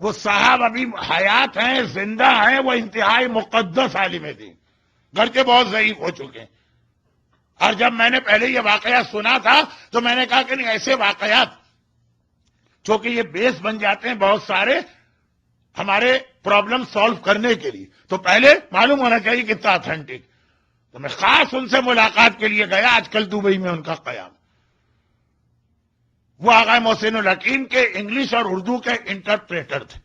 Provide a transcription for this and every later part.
وہ صاحب ابھی حیات ہیں، زندہ ہیں، وہ انتہائی مقدس عالم دین، گرچہ بہت ضعیف ہو چکے ہیں. اور جب میں نے پہلے یہ واقعہ سنا تھا تو میں نے کہا کہ نہیں، ایسے واقعات چونکہ یہ بیس بن جاتے ہیں بہت سارے ہمارے پرابلم سالو کرنے کے لیے، تو پہلے معلوم ہونا چاہیے کتنا اتھینٹک. تو میں خاص ان سے ملاقات کے لیے گیا. آج کل دبئی میں ان کا قیام. وہ آغا محسن الحکیم کے انگلش اور اردو کے انٹرپریٹر تھے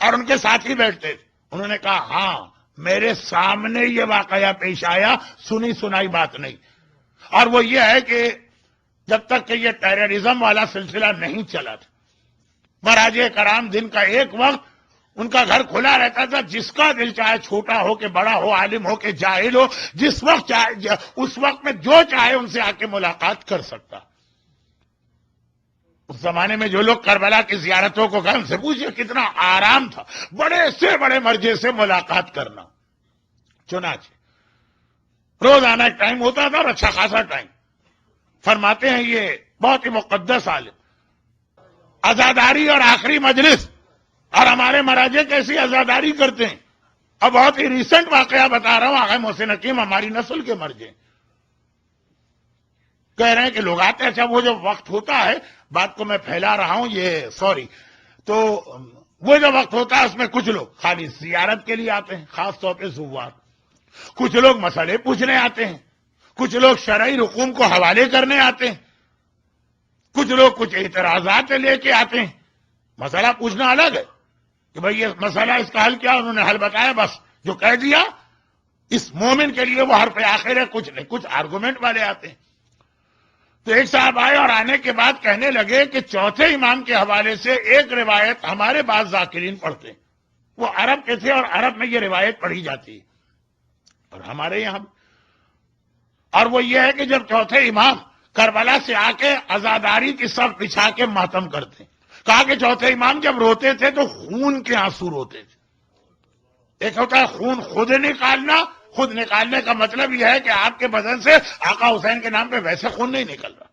اور ان کے ساتھ ہی بیٹھتے تھے. انہوں نے کہا ہاں میرے سامنے یہ واقعہ پیش آیا، سنی سنائی بات نہیں. اور وہ یہ ہے کہ جب تک کہ یہ ٹیررزم والا سلسلہ نہیں چلا تھا، مراجع کرام دن کا ایک وقت ان کا گھر کھلا رہتا تھا. جس کا دل چاہے، چھوٹا ہو کہ بڑا ہو، عالم ہو کہ جاہل ہو، جس وقت چاہے اس وقت میں جو چاہے ان سے آ کے ملاقات کر سکتا. اس زمانے میں جو لوگ کربلا کی زیارتوں کو گئے ان سے پوچھئے کتنا آرام تھا بڑے سے بڑے مرجع سے ملاقات کرنا. چنانچہ روزانہ ایک ٹائم ہوتا تھا اور اچھا خاصا ٹائم. فرماتے ہیں یہ بہت ہی مقدس عالم، عزاداری اور آخری مجلس. اور ہمارے مراجع کیسی عزاداری کرتے ہیں. اب بہت ہی ریسنٹ واقعہ بتا رہا ہوں. آغا محسن حکیم ہماری نسل کے مرجع کہہ رہے ہیں کہ لوگ آتے ہیں. اچھا وہ جو وقت ہوتا ہے، بات کو میں پھیلا رہا ہوں یہ سوری، تو وہ جو وقت ہوتا ہے اس میں کچھ لوگ خالی زیارت کے لیے آتے ہیں، خاص طور پہ زوار. کچھ لوگ مسئلے پوچھنے آتے ہیں، کچھ لوگ شرعی رقوم کو حوالے کرنے آتے ہیں، کچھ لوگ کچھ اعتراضات لے کے آتے ہیں. مسئلہ پوچھنا الگ ہے کہ بھئی یہ مسئلہ اس کا حل کیا، انہوں نے حل بتایا، بس جو کہہ دیا. اس مومن کے لیے وہ حرف آخر ہے، کچھ نہیں. کچھ آرگومنٹ والے آتے ہیں. تو ایک صاحب آئے اور آنے کے بعد کہنے لگے کہ چوتھے امام کے حوالے سے ایک روایت ہمارے بعض ذاکرین پڑھتے ہیں. وہ عرب کے تھے اور عرب میں یہ روایت پڑھی جاتی ہے اور ہمارے یہاں. اور وہ یہ ہے کہ جب چوتھے امام کربلا سے آ کے عزاداری کی صف بچھا کے ماتم کرتے ہیں. کہا کہ چوتھے امام جب روتے تھے تو خون کے آنسو روتے تھے. ایک ہوتا ہے خون خود نکالنا، خود نکالنے کا مطلب یہ ہے کہ آپ کے بدن سے آقا حسین کے نام پہ ویسے خون نہیں نکل رہا.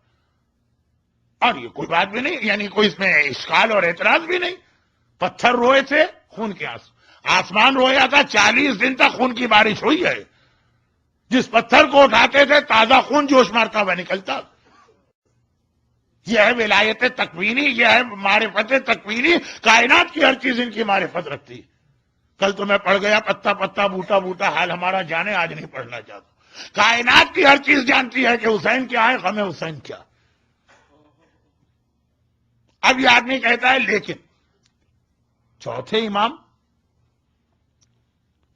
اور یہ کوئی بات بھی نہیں، یعنی کوئی اس میں اشکال اور اعتراض بھی نہیں. پتھر روئے تھے، خون کے آنسو. آسمان رویا تھا، 40 دن تک خون کی بارش ہوئی ہے. جس پتھر کو اٹھاتے تھے تازہ خون جوش مارتا ہوا نکلتا. یہ ہے ولایت تکوینی، یہ ہے معرفت تکوینی. کائنات کی ہر چیز ان کی معرفت رکھتی. کل تو میں پڑھ گیا پتا پتا بوٹا بوٹا حال ہمارا جانے، آج نہیں پڑھنا چاہتا. کائنات کی ہر چیز جانتی ہے کہ حسین کیا ہے، غم حسین کیا. اب یہ آدمی کہتا ہے لیکن چوتھے امام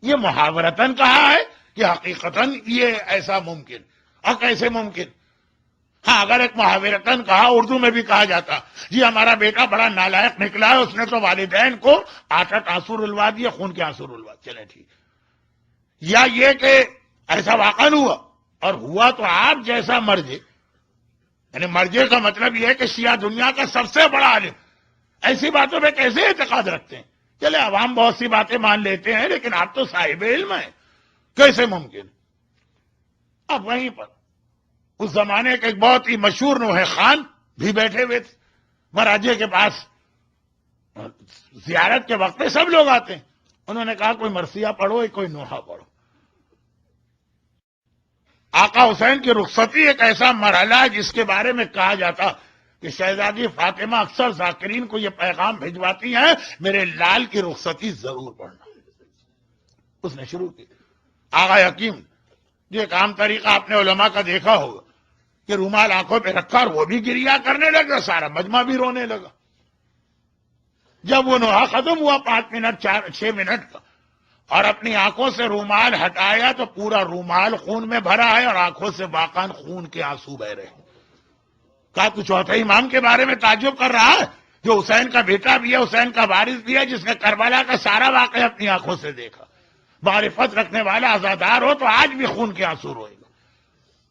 یہ محاورتاً کہا ہے کہ حقیقتاً یہ ایسا ممکن. اور کیسے ممکن؟ ہاں اگر ایک محاورتاً کہا، اردو میں بھی کہا جاتا جی ہمارا بیٹا بڑا نالائق نکلا ہے، اس نے تو والدین کو 8 آنسو رلوا دیے، خون کے آنسو رلوا. چلے ٹھیک. یا یہ کہ ایسا واقعہ ہوا، اور ہوا تو آپ جیسا مرجع، یعنی مرجع کا مطلب یہ ہے کہ شیعہ دنیا کا سب سے بڑا عالم ایسی باتوں پہ کیسے اعتقاد رکھتے ہیں؟ چلے عوام بہت سی باتیں مان لیتے ہیں لیکن آپ تو صاحب علم ہیں، کیسے ممکن؟ اب وہیں پر اس زمانے کے ایک بہت ہی مشہور نوحہ خان بھی بیٹھے ہوئے تھے مراجع کے پاس. زیارت کے وقت پہ سب لوگ آتے ہیں. انہوں نے کہا کوئی مرثیہ پڑھو، کوئی نوحہ پڑھو. آقا حسین کی رخصتی ایک ایسا مرحلہ ہے جس کے بارے میں کہا جاتا کہ شہزادی فاطمہ اکثر ذاکرین کو یہ پیغام بھجواتی ہیں میرے لال کی رخصتی ضرور پڑھنا. اس نے شروع کی. آغا حکیم جو ایک عام طریقہ اپنے علماء کا دیکھا ہوگا کہ رومال آنکھوں پہ رکھا اور وہ بھی گریا کرنے لگا، سارا مجمع بھی رونے لگا. جب وہ نوحہ ختم ہوا 5 منٹ 6 منٹ کا، اور اپنی آنکھوں سے رومال ہٹایا تو پورا رومال خون میں بھرا ہے اور آنکھوں سے باقاً خون کے آنسو بہ رہے ہیں. کہا تو چوتھے امام کے بارے میں تعجب کر رہا ہے جو حسین کا بیٹا بھی ہے، حسین کا وارث بھی ہے، جس نے کربلا کا سارا واقعہ اپنی آنکھوں سے دیکھا. معرفت رکھنے والا عزادار ہو تو آج بھی خون کے آنسو روئے گا.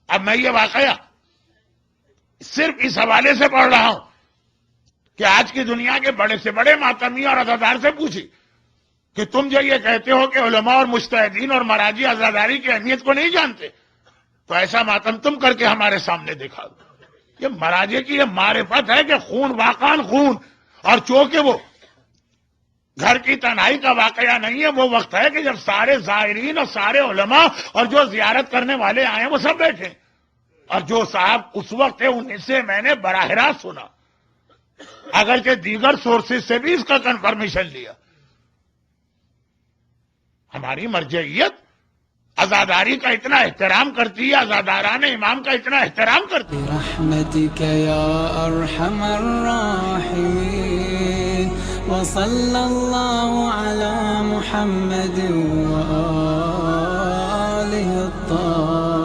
اب میں یہ واقعہ صرف اس حوالے سے پڑھ رہا ہوں کہ آج کی دنیا کے بڑے سے بڑے ماتمی اور عزادار سے پوچھی کہ تم جو یہ کہتے ہو کہ علماء اور مجتہدین اور مراجع عزاداری کی اہمیت کو نہیں جانتے، تو ایسا ماتم تم کر کے ہمارے سامنے دکھا دو. یہ مراجع کی یہ معرفت ہے کہ خون واقعاً خون، اور چونکہ وہ گھر کی تنہائی کا واقعہ نہیں ہے، وہ وقت ہے کہ جب سارے زائرین اور سارے علماء اور جو زیارت کرنے والے آئے ہیں وہ سب بیٹھے، اور جو صاحب اس وقت ہے انہیں سے میں نے براہ راست سنا، اگرچہ دیگر سورسز سے بھی اس کا کنفرمیشن لیا۔ ہماری مرجعیت عزاداری کا اتنا احترام کرتی ہے، عزاداران امام کا اتنا احترام کرتی ہے۔ برحمتك يا أرحم الراحمين وصلى الله على محمد وآله الطاهرين